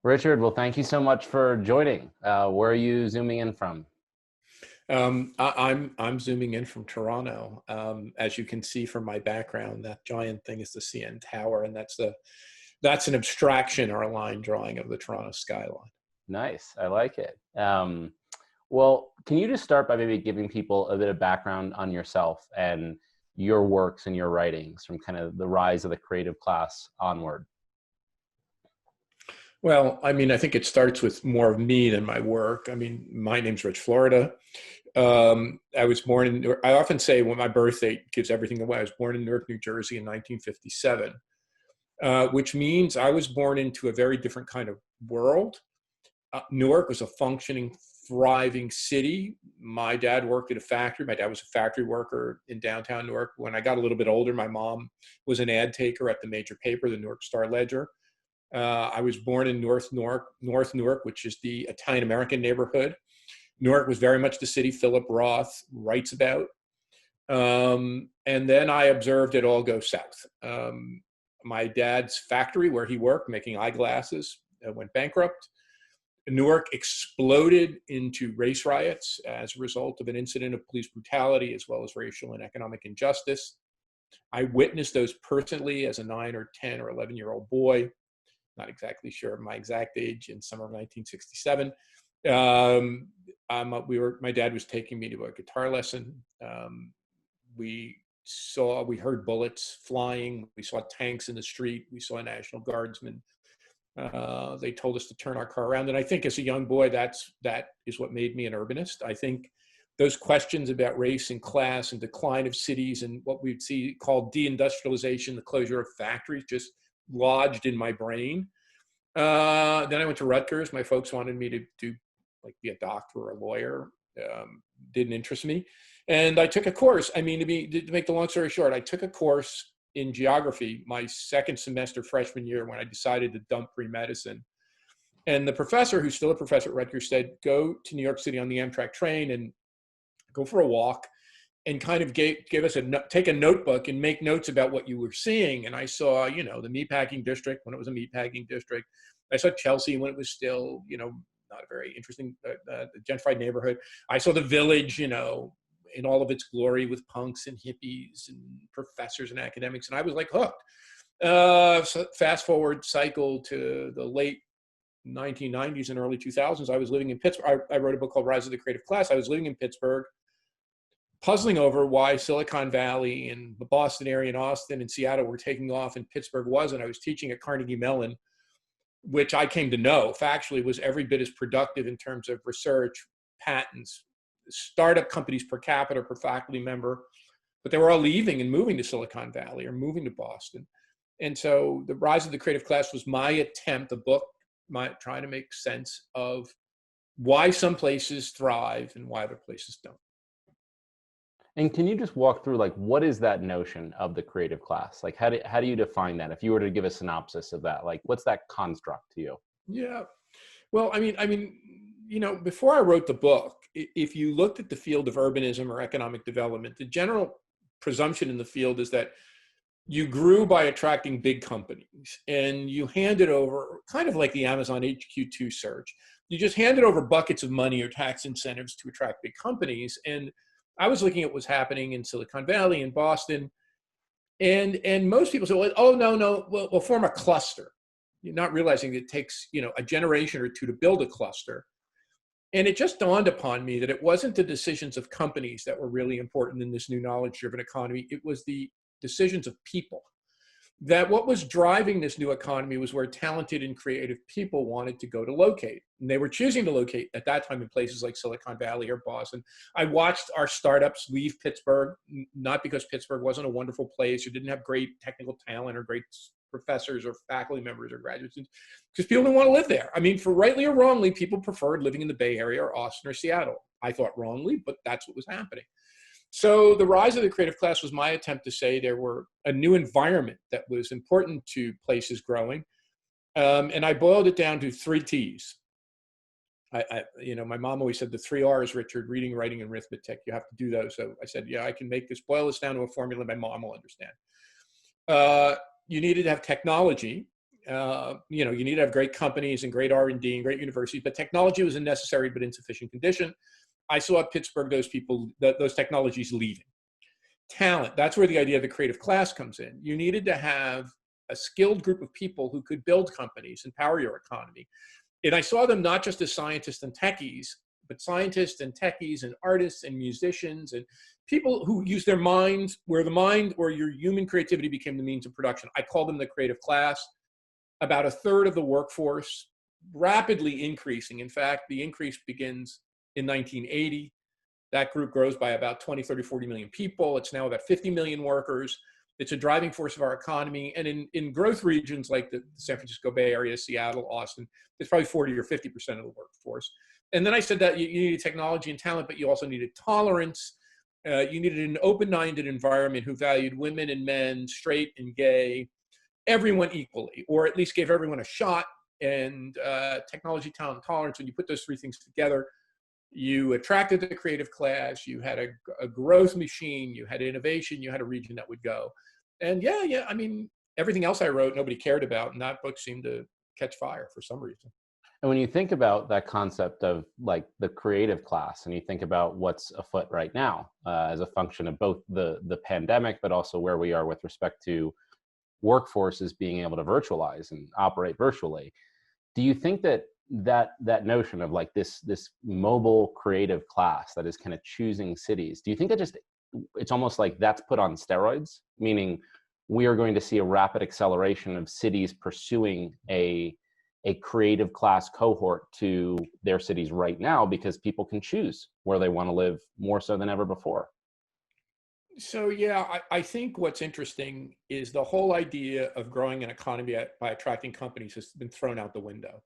Richard, well, thank you so much for joining. Where are you zooming in from? I'm zooming in from Toronto. As you can see from my background, that giant thing is the CN Tower, and that's an abstraction or a line drawing of the Toronto skyline. Nice, I like it. Well, can you just start by maybe giving people a bit of background on yourself and your works and your writings from kind of the rise of the creative class onward? Well, I mean, I think it starts with more of me than my work. I mean, my name's Rich Florida. I was born in, I often say when my birth date gives everything away, I was born in Newark, New Jersey in 1957, which means I was born into a very different kind of world. Newark was a functioning, thriving city. My dad worked at a factory. My dad was a factory worker in downtown Newark. When I got a little bit older, my mom was an ad taker at the major paper, the Newark Star Ledger. I was born in North Newark, which is the Italian-American neighborhood. Newark was very much the city Philip Roth writes about. And then I observed it all go south. My dad's factory where he worked making eyeglasses went bankrupt. Newark exploded into race riots as a result of an incident of police brutality as well as racial and economic injustice. I witnessed those personally as a 9 or 10 or 11-year-old boy. Not exactly sure of my exact age, in summer of 1967. My dad was taking me to a guitar lesson. We heard bullets flying. We saw tanks in the street. We saw National Guardsmen. They told us to turn our car around. And I think as a young boy, that is what made me an urbanist. I think those questions about race and class and decline of cities and what we'd see called deindustrialization, the closure of factories, just lodged in my brain. Then I went to Rutgers. My folks wanted me to be a doctor or a lawyer. Didn't interest me. And I took a course. I mean, to make the long story short, I took a course in geography my second semester freshman year when I decided to dump pre-medicine. And the professor, who's still a professor at Rutgers, said, go to New York City on the Amtrak train and go for a walk, and kind of gave us take a notebook and make notes about what you were seeing. And I saw, the meatpacking district when it was a meatpacking district. I saw Chelsea when it was still, not a very interesting gentrified neighborhood. I saw the Village, in all of its glory with punks and hippies and professors and academics. And I was like hooked. So fast forward cycle to the late 1990s and early 2000s. I was living in Pittsburgh. I wrote a book called Rise of the Creative Class. I was living in Pittsburgh, puzzling over why Silicon Valley and the Boston area and Austin and Seattle were taking off and Pittsburgh wasn't. I was teaching at Carnegie Mellon, which I came to know factually was every bit as productive in terms of research, patents, startup companies per capita, per faculty member, but they were all leaving and moving to Silicon Valley or moving to Boston. And so the Rise of the Creative Class was my attempt, a book, trying to make sense of why some places thrive and why other places don't. And can you just walk through, what is that notion of the creative class? How do you define that? If you were to give a synopsis of that, what's that construct to you? Yeah. Well, I mean, before I wrote the book, if you looked at the field of urbanism or economic development, the general presumption in the field is that you grew by attracting big companies and you handed over, kind of like the Amazon HQ2 search, you just handed over buckets of money or tax incentives to attract big companies. And I was looking at what's happening in Silicon Valley and Boston, and most people say, well, oh, no, we'll form a cluster. You're not realizing it takes, a generation or two to build a cluster. And it just dawned upon me that it wasn't the decisions of companies that were really important in this new knowledge-driven economy. It was the decisions of people. That what was driving this new economy was where talented and creative people wanted to go to locate. And they were choosing to locate at that time in places like Silicon Valley or Boston. I watched our startups leave Pittsburgh, not because Pittsburgh wasn't a wonderful place or didn't have great technical talent or great professors or faculty members or graduate students, because people didn't want to live there. I mean, for rightly or wrongly, people preferred living in the Bay Area or Austin or Seattle. I thought wrongly, but that's what was happening. So the Rise of the Creative Class was my attempt to say there were a new environment that was important to places growing. And I boiled it down to 3 T's. My mom always said the 3 R's, Richard: reading, writing, and arithmetic. You have to do those. So I said, yeah, I can boil this down to a formula my mom will understand. You needed to have technology. You need to have great companies and great R&D and great universities, but technology was a necessary but insufficient condition. I saw at Pittsburgh those technologies leaving. Talent, that's where the idea of the creative class comes in. You needed to have a skilled group of people who could build companies and power your economy. And I saw them not just as scientists and techies, but scientists and techies and artists and musicians and people who use their minds, where the mind or your human creativity became the means of production. I call them the creative class. About a third of the workforce, rapidly increasing. In fact, the increase begins in 1980. That group grows by about 20, 30, 40 million people. It's now about 50 million workers. It's a driving force of our economy. And in growth regions like the San Francisco Bay Area, Seattle, Austin, it's probably 40 or 50% of the workforce. And then I said that you needed technology and talent, but you also needed tolerance. You needed an open-minded environment who valued women and men, straight and gay, everyone equally, or at least gave everyone a shot. And technology, talent, and tolerance, when you put those 3 things together, you attracted the creative class, you had a growth machine, you had innovation, you had a region that would go. And yeah, I mean, everything else I wrote, nobody cared about, and that book seemed to catch fire for some reason. And when you think about that concept of like the creative class, and you think about what's afoot right now as a function of both the pandemic, but also where we are with respect to workforces being able to virtualize and operate virtually, do you think that notion of like this mobile creative class that is kind of choosing cities, do you think that it's almost like that's put on steroids, meaning we are going to see a rapid acceleration of cities pursuing a creative class cohort to their cities right now because people can choose where they want to live more so than ever before? So yeah, I think what's interesting is the whole idea of growing an economy by attracting companies has been thrown out the window.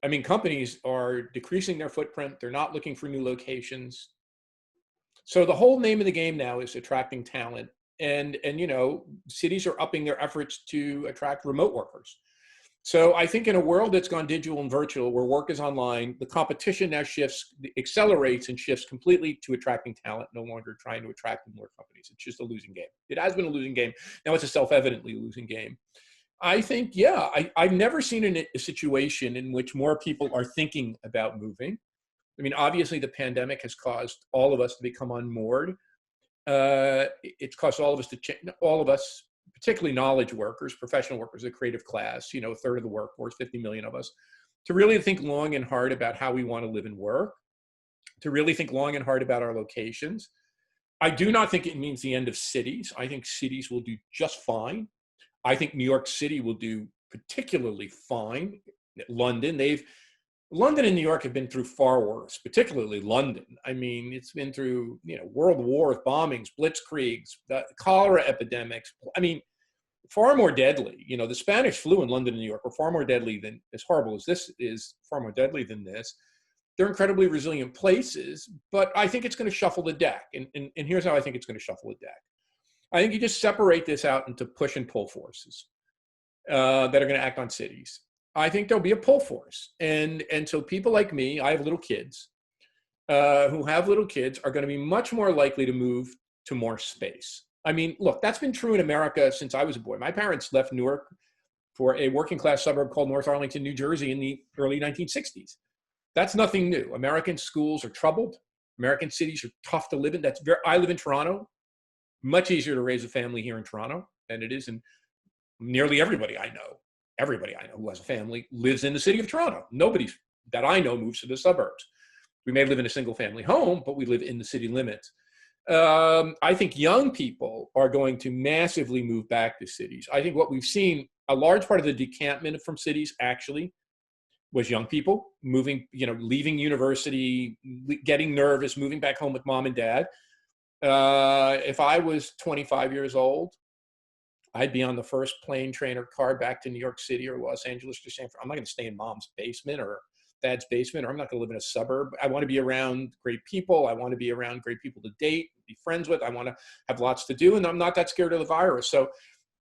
I mean, companies are decreasing their footprint. They're not looking for new locations. So the whole name of the game now is attracting talent. And cities are upping their efforts to attract remote workers. So I think in a world that's gone digital and virtual, where work is online, the competition now accelerates and shifts completely to attracting talent, no longer trying to attract more companies. It's just a losing game. It has been a losing game. Now it's a self-evidently losing game. I think, yeah, I've never seen a situation in which more people are thinking about moving. I mean, obviously the pandemic has caused all of us to become unmoored. It's caused all of us to change, all of us, particularly knowledge workers, professional workers, the creative class, a third of the workforce, 50 million of us, to really think long and hard about how we want to live and work, to really think long and hard about our locations. I do not think it means the end of cities. I think cities will do just fine. I think New York City will do particularly fine. London and New York have been through far worse, particularly London. I mean, it's been through, world wars, bombings, blitzkriegs, the cholera epidemics. I mean, far more deadly. The Spanish flu in London and New York were far more deadly than, as horrible as this is, far more deadly than this. They're incredibly resilient places, but I think it's going to shuffle the deck. And here's how I think it's going to shuffle the deck. I think you just separate this out into push and pull forces that are going to act on cities. I think there'll be a pull force. And so people like me, I have little kids, who have little kids are going to be much more likely to move to more space. I mean, look, that's been true in America since I was a boy. My parents left Newark for a working class suburb called North Arlington, New Jersey in the early 1960s. That's nothing new. American schools are troubled. American cities are tough to live in. I live in Toronto. Much easier to raise a family here in Toronto than it is in nearly everybody I know who has a family lives in the city of Toronto. Nobody that I know moves to the suburbs. We may live in a single family home, but we live in the city limits. I think young people are going to massively move back to cities. I think what we've seen, a large part of the decampment from cities actually was young people moving, leaving university, getting nervous, moving back home with mom and dad. If I was 25 years old, I'd be on the first plane, train, or car back to New York City or Los Angeles or San Francisco. I'm not going to stay in mom's basement or dad's basement, or I'm not going to live in a suburb. I want to be around great people. I want to be around great people to date, be friends with. I want to have lots to do, and I'm not that scared of the virus. So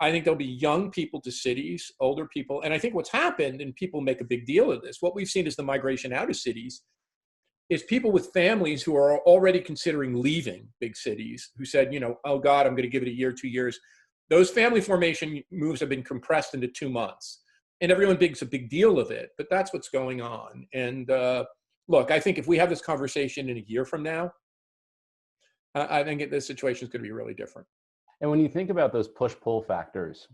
I think there'll be young people to cities, older people. And I think what's happened, and people make a big deal of this, what we've seen is the migration out of cities is people with families who are already considering leaving big cities, who said, oh God, I'm going to give it a year, 2 years. Those family formation moves have been compressed into 2 months. And everyone makes a big deal of it, but that's what's going on. And look, I think if we have this conversation in a year from now, I think this situation is going to be really different. And when you think about those push-pull factors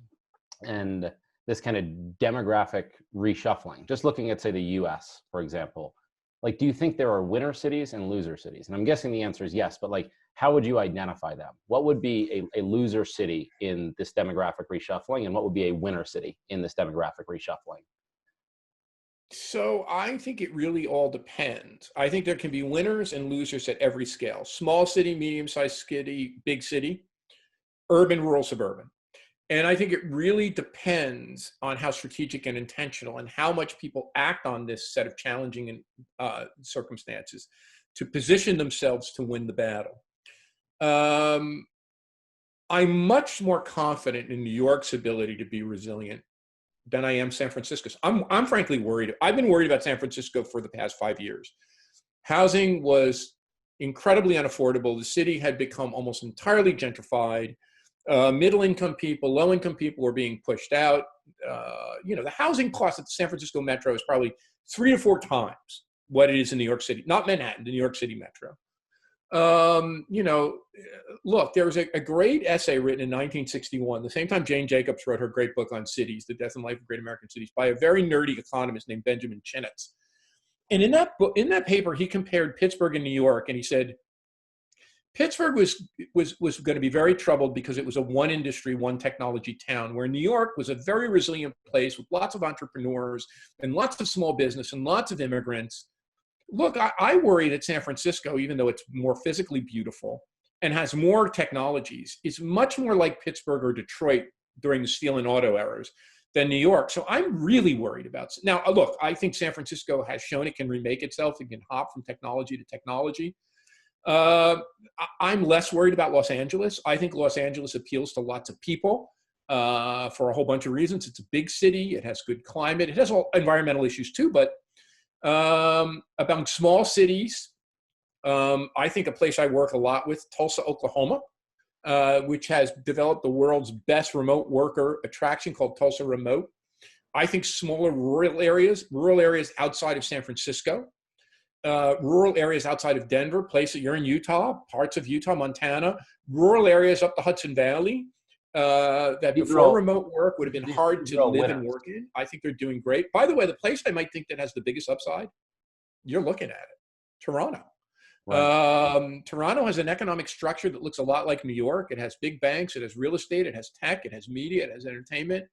and this kind of demographic reshuffling, just looking at, say, the US, for example, like, do you think there are winner cities and loser cities? And I'm guessing the answer is yes, but like, how would you identify them? What would be a loser city in this demographic reshuffling, and what would be a winner city in this demographic reshuffling? So I think it really all depends. I think there can be winners and losers at every scale: small city, medium-sized city, big city, urban, rural, suburban. And I think it really depends on how strategic and intentional and how much people act on this set of challenging circumstances to position themselves to win the battle. I'm much more confident in New York's ability to be resilient than I am San Francisco's. I'm frankly worried. I've been worried about San Francisco for the past 5 years. Housing was incredibly unaffordable. The city had become almost entirely gentrified. Middle-income people, low-income people were being pushed out. The housing cost at the San Francisco Metro is probably 3 to 4 times what it is in New York City, not Manhattan, the New York City Metro. Look, there was a great essay written in 1961, the same time Jane Jacobs wrote her great book on cities, The Death and Life of Great American Cities, by a very nerdy economist named Benjamin Chinitz. And in that book, in that paper, he compared Pittsburgh and New York, and he said, Pittsburgh was going to be very troubled because it was a one industry, one technology town, where New York was a very resilient place with lots of entrepreneurs and lots of small business and lots of immigrants. Look, I worry that San Francisco, even though it's more physically beautiful and has more technologies, is much more like Pittsburgh or Detroit during the steel and auto eras than New York. So I'm really worried about. Now, look, I think San Francisco has shown it can remake itself. It can hop from technology to technology. I'm less worried about Los Angeles. I think Los Angeles appeals to lots of people for a whole bunch of reasons. It's a big city. It has good climate. It has all environmental issues too, but among small cities, I think a place I work a lot with, Tulsa, Oklahoma, which has developed the world's best remote worker attraction called Tulsa Remote. I think smaller rural areas outside of San Francisco, rural areas outside of Denver, place that you're in Utah, parts of Utah, Montana, rural areas up the Hudson Valley, that before remote work would have been hard to live and work in. I think they're doing great. By the way, the place I might think that has the biggest upside, you're looking at it, Toronto. Right. Toronto has an economic structure that looks a lot like New York. It has big banks, it has real estate, it has tech, it has media, it has entertainment,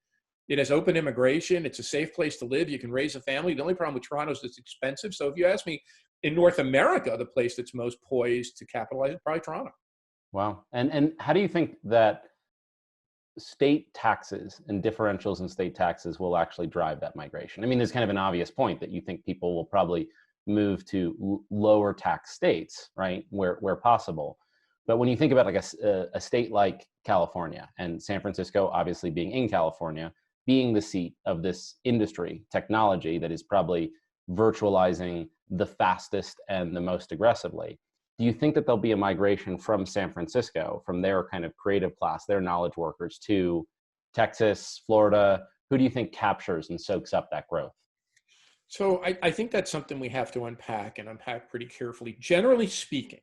it has open immigration. It's a safe place to live. You can raise a family. The only problem with Toronto is it's expensive. So if you ask me, in North America, the place that's most poised to capitalize is probably Toronto. Wow. And how do you think that state taxes and differentials in state taxes will actually drive that migration? I mean, there's kind of an obvious point that you think people will probably move to lower tax states, right, where possible. But when you think about like a state like California, and San Francisco obviously being in California, being the seat of this industry, technology that is probably virtualizing the fastest and the most aggressively, do you think that there'll be a migration from San Francisco, from their kind of creative class, their knowledge workers, to Texas, Florida? Who do you think captures and soaks up that growth? So I think that's something we have to unpack, and unpack pretty carefully. Generally speaking,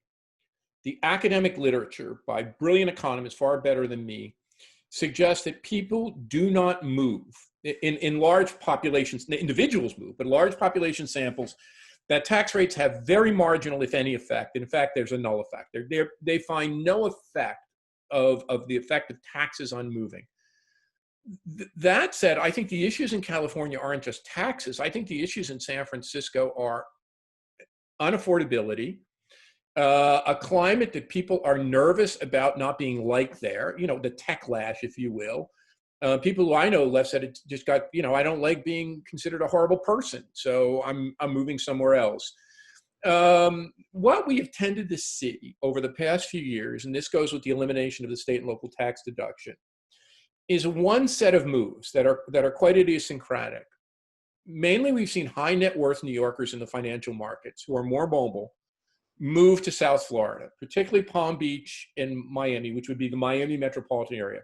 the academic literature by brilliant economists, far better than me, suggests that people do not move in large populations. Individuals move, but large population samples, that tax rates have very marginal, if any, effect. In fact, there's a null effect. They find no effect of the effect of taxes on moving. That said, I think the issues in California aren't just taxes. I think the issues in San Francisco are unaffordability, a climate that people are nervous about not being liked there, the tech lash, if you will. People who I know left said it just got, I don't like being considered a horrible person, so I'm moving somewhere else. What we have tended to see over the past few years, and this goes with the elimination of the state and local tax deduction, is one set of moves that are quite idiosyncratic. Mainly, we've seen high net worth New Yorkers in the financial markets who are more mobile move to South Florida, particularly Palm Beach and Miami, which would be the Miami metropolitan area.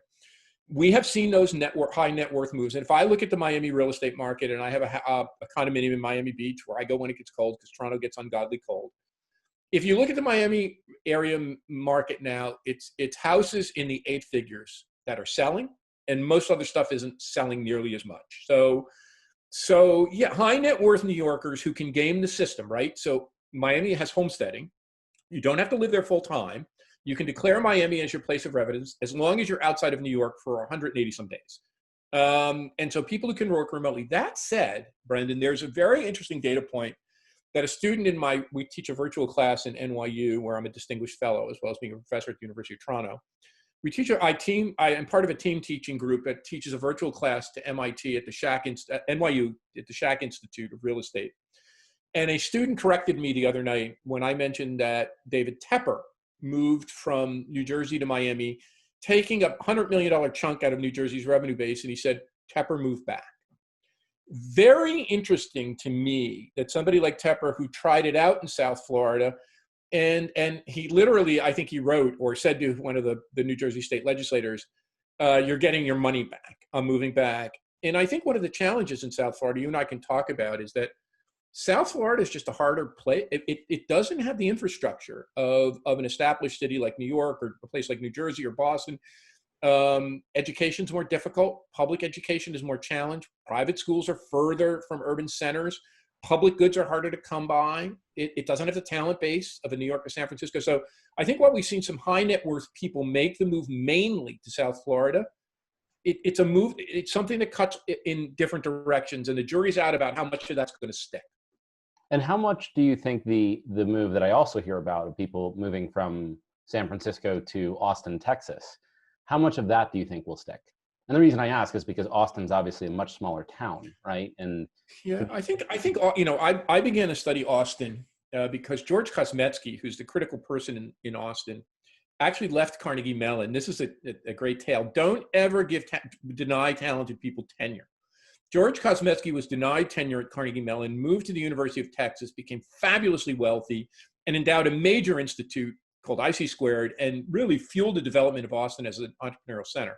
We have seen those high net worth moves. And if I look at the Miami real estate market, and I have a condominium in Miami Beach where I go when it gets cold because Toronto gets ungodly cold. If you look at the Miami area market now, it's houses in the 8 figures that are selling, and most other stuff isn't selling nearly as much. So yeah, high net worth New Yorkers who can game the system, right? So Miami has homesteading. You don't have to live there full time. You can declare Miami as your place of residence as long as you're outside of New York for 180 some days. And so people who can work remotely. That said, Brendan, there's a very interesting data point that a student we teach a virtual class in NYU where I'm a distinguished fellow as well as being a professor at the University of Toronto. I am part of a team teaching group that teaches a virtual class to MIT at the NYU at the Shack Institute of Real Estate. And a student corrected me the other night when I mentioned that David Tepper moved from New Jersey to Miami, taking a $100 million chunk out of New Jersey's revenue base. And he said, Tepper moved back. Very interesting to me that somebody like Tepper, who tried it out in South Florida, and he literally, I think he wrote or said to one of the New Jersey state legislators, you're getting your money back. I'm moving back. And I think one of the challenges in South Florida, you and I can talk about, is that South Florida is just a harder place. It doesn't have the infrastructure of an established city like New York or a place like New Jersey or Boston. Education's more difficult. Public education is more challenged. Private schools are further from urban centers. Public goods are harder to come by. It doesn't have the talent base of a New York or San Francisco. So I think while we've seen some high net worth people make the move mainly to South Florida, it's a move. It's something that cuts in different directions, and the jury's out about how much of that's going to stick. And how much do you think the move that I also hear about of people moving from San Francisco to Austin, Texas, how much of that do you think will stick? And the reason I ask is because Austin's obviously a much smaller town, right? And yeah, I think I began to study Austin because George Kosmetsky, who's the critical person in Austin, actually left Carnegie Mellon. This is a great tale. Don't ever deny talented people tenure. George Kosmetsky was denied tenure at Carnegie Mellon, moved to the University of Texas, became fabulously wealthy, and endowed a major institute called IC Squared, and really fueled the development of Austin as an entrepreneurial center.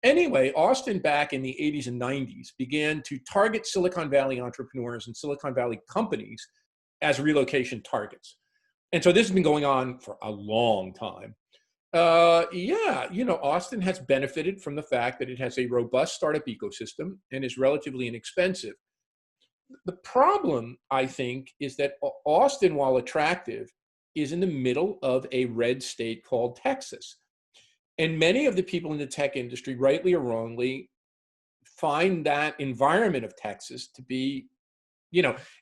Anyway, Austin back in the 80s and 90s began to target Silicon Valley entrepreneurs and Silicon Valley companies as relocation targets. And so this has been going on for a long time. Austin has benefited from the fact that it has a robust startup ecosystem and is relatively inexpensive. The problem, I think, is that Austin, while attractive, is in the middle of a red state called Texas. And many of the people in the tech industry, rightly or wrongly, find that environment of Texas to be,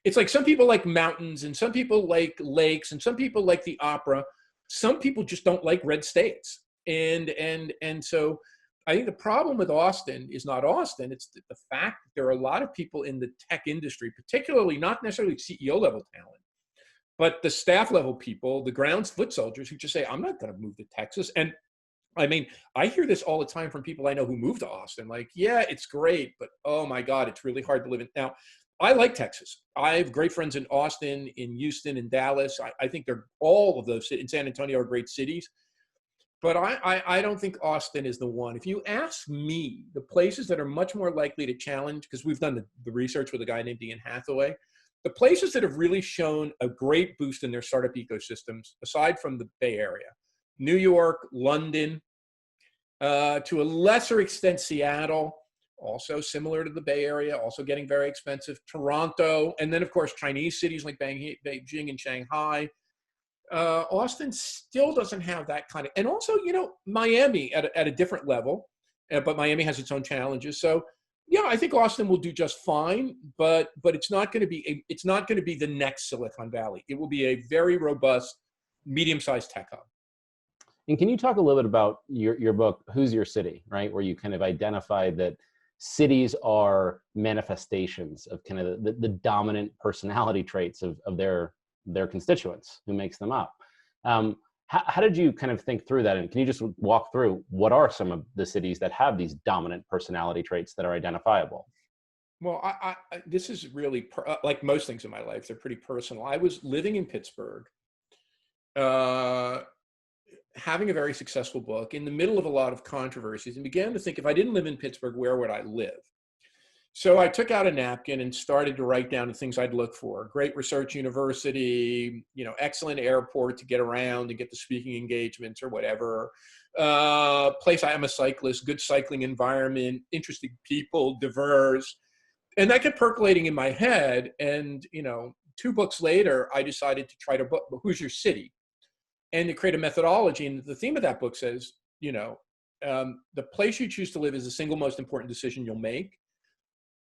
it's like some people like mountains and some people like lakes and some people like the opera. Some people just don't like red states. And so I think the problem with Austin is not Austin. It's the fact that there are a lot of people in the tech industry, particularly not necessarily CEO level talent, but the staff level people, the ground foot soldiers who just say, I'm not going to move to Texas. And I mean, I hear this all the time from people I know who moved to Austin. Like, yeah, it's great, but oh my God, it's really hard to live in. Now, I like Texas. I have great friends in Austin, in Houston, in Dallas. I think they're all of those, in San Antonio, are great cities. But I don't think Austin is the one. If you ask me, the places that are much more likely to challenge, because we've done the research with a guy named Ian Hathaway, the places that have really shown a great boost in their startup ecosystems, aside from the Bay Area, New York, London, to a lesser extent, Seattle, also similar to the Bay Area, also getting very expensive, Toronto, and then, of course, Chinese cities like Beijing and Shanghai. Austin still doesn't have that kind of, and also, Miami at a different level, but Miami has its own challenges. So, yeah, I think Austin will do just fine, but it's not going to be the next Silicon Valley. It will be a very robust, medium-sized tech hub. And can you talk a little bit about your book, Who's Your City, right? Where you kind of identified that cities are manifestations of kind of the dominant personality traits of their constituents who makes them up. how did you kind of think through that? And can you just walk through what are some of the cities that have these dominant personality traits that are identifiable? Well, this is really like most things in my life, they're pretty personal. I was living in Pittsburgh, uh, having a very successful book in the middle of a lot of controversies, and began to think, if I didn't live in Pittsburgh, where would I live? So I took out a napkin and started to write down the things I'd look for. Great research university, excellent airport to get around and get the speaking engagements or whatever. Place, I am a cyclist, good cycling environment, interesting people, diverse. And that kept percolating in my head. And, 2 books later, I decided to try to book, who's your city? And to create a methodology. And the theme of that book says, the place you choose to live is the single most important decision you'll make.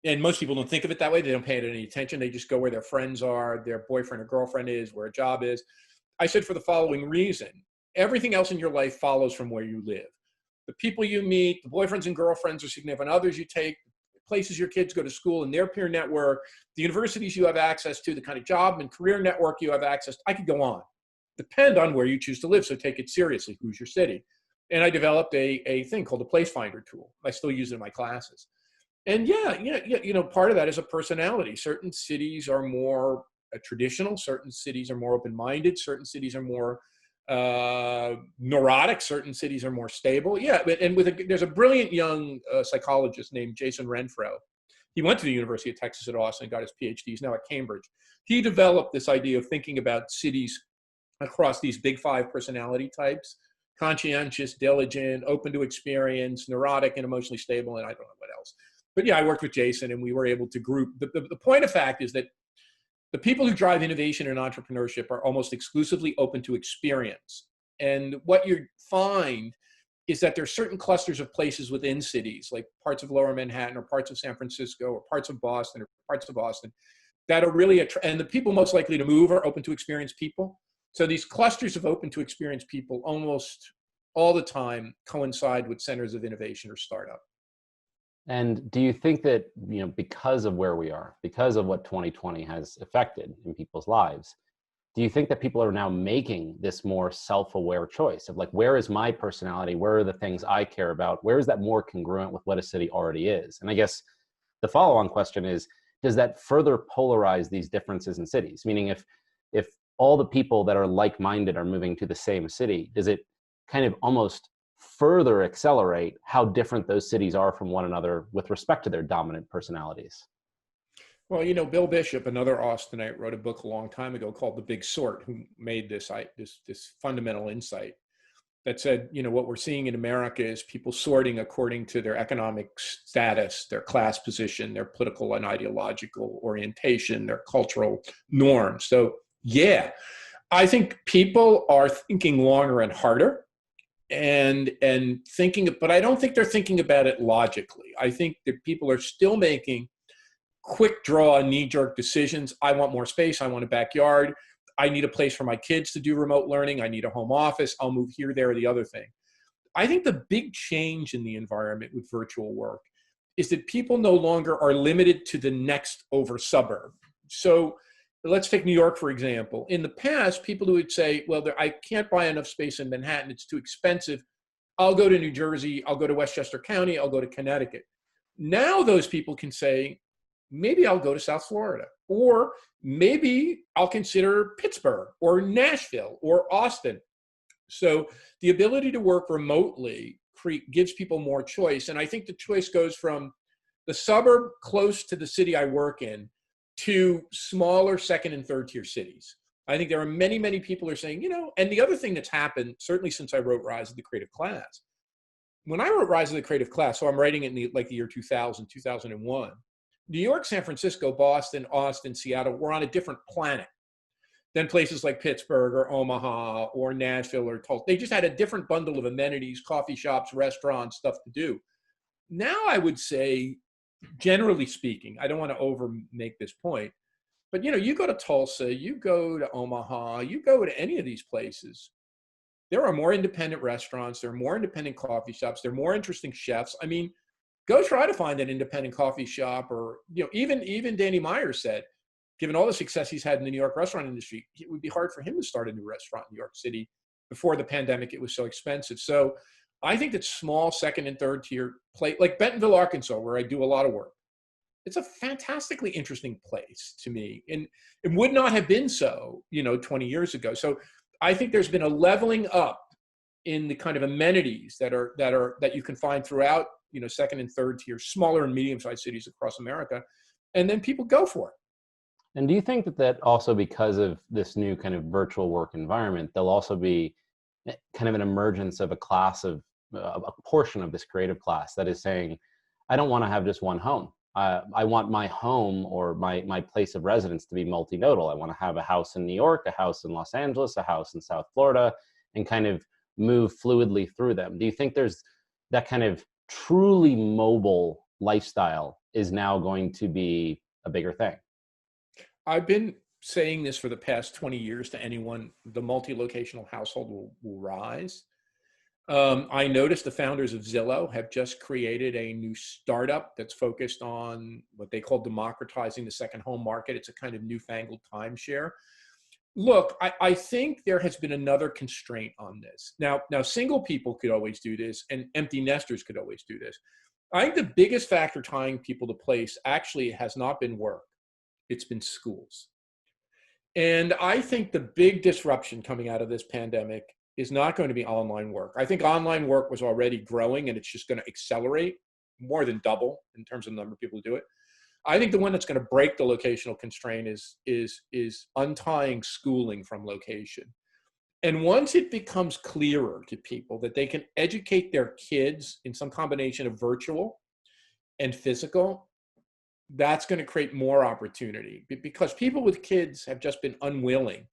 And most people don't think of it that way. They don't pay it any attention. They just go where their friends are, their boyfriend or girlfriend is, where a job is. I said, for the following reason: everything else in your life follows from where you live. The people you meet, the boyfriends and girlfriends or significant others you take, the places your kids go to school and their peer network, the universities you have access to, the kind of job and career network you have access to. I could go on. Depend on where you choose to live. So take it seriously. Who's your city? And I developed a thing called the Place Finder tool. I still use it in my classes. And part of that is a personality. Certain cities are more traditional. Certain cities are more open-minded. Certain cities are more neurotic. Certain cities are more stable. Yeah, and there's a brilliant young psychologist named Jason Renfro. He went to the University of Texas at Austin, got his PhD. He's now at Cambridge. He developed this idea of thinking about cities across these big 5 personality types: conscientious, diligent, open to experience, neurotic, and emotionally stable, and I don't know what else. But yeah, I worked with Jason, and we were able to group. The point of fact is that the people who drive innovation and entrepreneurship are almost exclusively open to experience. And what you find is that there are certain clusters of places within cities, like parts of Lower Manhattan or parts of San Francisco or parts of Boston or parts of Austin, that are really, and the people most likely to move are open to experience people. So these clusters of open to experience people almost all the time coincide with centers of innovation or startup. And do you think that, because of where we are, because of what 2020 has affected in people's lives, do you think that people are now making this more self-aware choice of, like, where is my personality? Where are the things I care about? Where is that more congruent with what a city already is? And I guess the follow-on question is, does that further polarize these differences in cities? Meaning, if all the people that are like-minded are moving to the same city, does it kind of almost further accelerate how different those cities are from one another with respect to their dominant personalities? Well, Bill Bishop, another Austinite, wrote a book a long time ago called The Big Sort, who made this fundamental insight that said, what we're seeing in America is people sorting according to their economic status, their class position, their political and ideological orientation, their cultural norms. So, yeah, I think people are thinking longer and harder. And thinking, but I don't think they're thinking about it logically. I think that people are still making quick draw, knee-jerk decisions. I want more space. I want a backyard. I need a place for my kids to do remote learning. I need a home office. I'll move here, there, or the other thing. I think the big change in the environment with virtual work is that people no longer are limited to the next over suburb. So let's take New York, for example. In the past, people who would say, well, I can't buy enough space in Manhattan. It's too expensive. I'll go to New Jersey. I'll go to Westchester County. I'll go to Connecticut. Now those people can say, maybe I'll go to South Florida, or maybe I'll consider Pittsburgh or Nashville or Austin. So the ability to work remotely gives people more choice. And I think the choice goes from the suburb close to the city I work in to smaller second and third tier cities. I think there are many, many people who are saying, and the other thing that's happened, certainly since I wrote Rise of the Creative Class, when I wrote Rise of the Creative Class, so I'm writing it in the year 2000, 2001, New York, San Francisco, Boston, Austin, Seattle were on a different planet than places like Pittsburgh or Omaha or Nashville or Tulsa. They just had a different bundle of amenities, coffee shops, restaurants, stuff to do. Now I would say, generally speaking, I don't want to over make this point, but you go to Tulsa, you go to Omaha, you go to any of these places, there are more independent restaurants, there are more independent coffee shops, there are more interesting chefs. I mean, go try to find an independent coffee shop, or even Danny Meyer said, given all the success he's had in the New York restaurant industry, it would be hard for him to start a new restaurant in New York City before the pandemic, it was so expensive. So I think that small second and third tier place, like Bentonville, Arkansas, where I do a lot of work, it's a fantastically interesting place to me, and it would not have been so, 20 years ago. So I think there's been a leveling up in the kind of amenities that you can find throughout, second and third tier, smaller and medium-sized cities across America, and then people go for it. And do you think that also because of this new kind of virtual work environment, there'll also be kind of an emergence of a class of a portion of this creative class that is saying, I don't want to have just one home. I want my home or my place of residence to be multinodal. I want to have a house in New York, a house in Los Angeles, a house in South Florida, and kind of move fluidly through them. Do you think there's that kind of truly mobile lifestyle is now going to be a bigger thing? I've been saying this for the past 20 years to anyone: the multi-locational household will rise. I noticed the founders of Zillow have just created a new startup that's focused on what they call democratizing the second home market. It's a kind of newfangled timeshare. Look, I think there has been another constraint on this. Now, single people could always do this, and empty nesters could always do this. I think the biggest factor tying people to place actually has not been work. It's been schools. And I think the big disruption coming out of this pandemic is not going to be online work. I think online work was already growing, and it's just going to accelerate, more than double in terms of the number of people who do it. I think the one that's going to break the locational constraint is untying schooling from location. And once it becomes clearer to people that they can educate their kids in some combination of virtual and physical, that's going to create more opportunity, because people with kids have just been unwilling.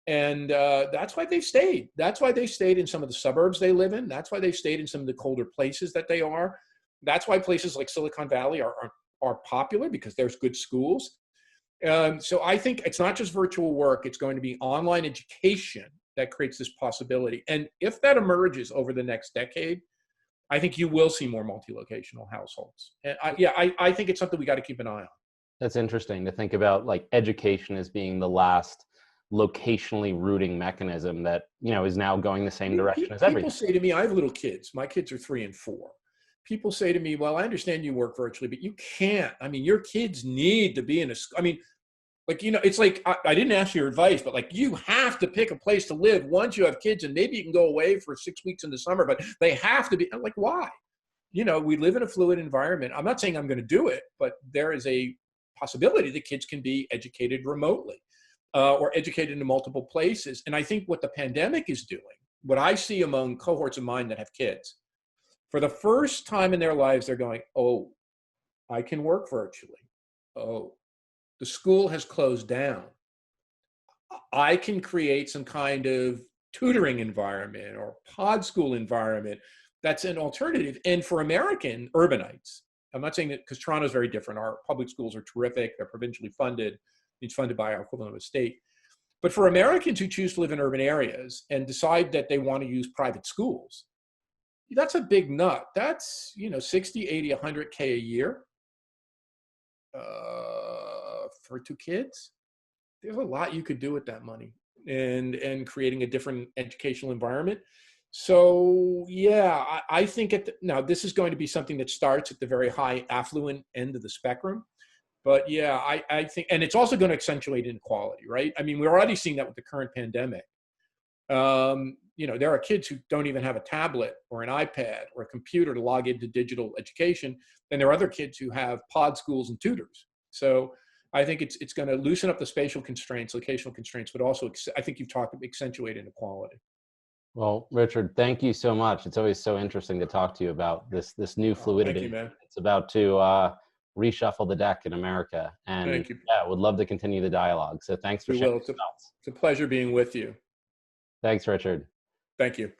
And that's why they stayed. That's why they stayed in some of the suburbs they live in. That's why they stayed in some of the colder places that they are. That's why places like Silicon Valley are popular, because there's good schools. So I think it's not just virtual work. It's going to be online education that creates this possibility. And if that emerges over the next decade, I think you will see more multi-locational households. And I think it's something we got to keep an eye on. That's interesting to think about, like education as being the last locationally rooting mechanism that, is now going the same direction as everything. People say to me, I have little kids. My kids are 3 and 4. People say to me, well, I understand you work virtually, but you can't. I mean, your kids need to be in a school. I mean, it's like, I didn't ask your advice, but like, you have to pick a place to live once you have kids, and maybe you can go away for 6 weeks in the summer, but they have to be. I'm like, why? We live in a fluid environment. I'm not saying I'm going to do it, but there is a possibility that kids can be educated remotely. Or educated in multiple places. And I think what the pandemic is doing, what I see among cohorts of mine that have kids, for the first time in their lives, they're going, oh, I can work virtually. Oh, the school has closed down. I can create some kind of tutoring environment or pod school environment that's an alternative. And for American urbanites, I'm not saying that, because Toronto is very different. Our public schools are terrific. They're provincially funded. It's funded by our equivalent of a state. But for Americans who choose to live in urban areas and decide that they want to use private schools, that's a big nut. That's, 60, 80, 100K a year for 2 kids. There's a lot you could do with that money, and creating a different educational environment. So yeah, I think now this is going to be something that starts at the very high affluent end of the spectrum. But yeah, I think, and it's also going to accentuate inequality, right? I mean, we're already seeing that with the current pandemic. There are kids who don't even have a tablet or an iPad or a computer to log into digital education. And there are other kids who have pod schools and tutors. So I think it's going to loosen up the spatial constraints, locational constraints, but also I think you've talked about accentuate inequality. Well, Richard, thank you so much. It's always so interesting to talk to you about this new fluidity. Thank you, man. It's about to reshuffle the deck in America. And thank you. Yeah, would love to continue the dialogue. So thanks for sharing. It's a pleasure being with you. Thanks, Richard. Thank you.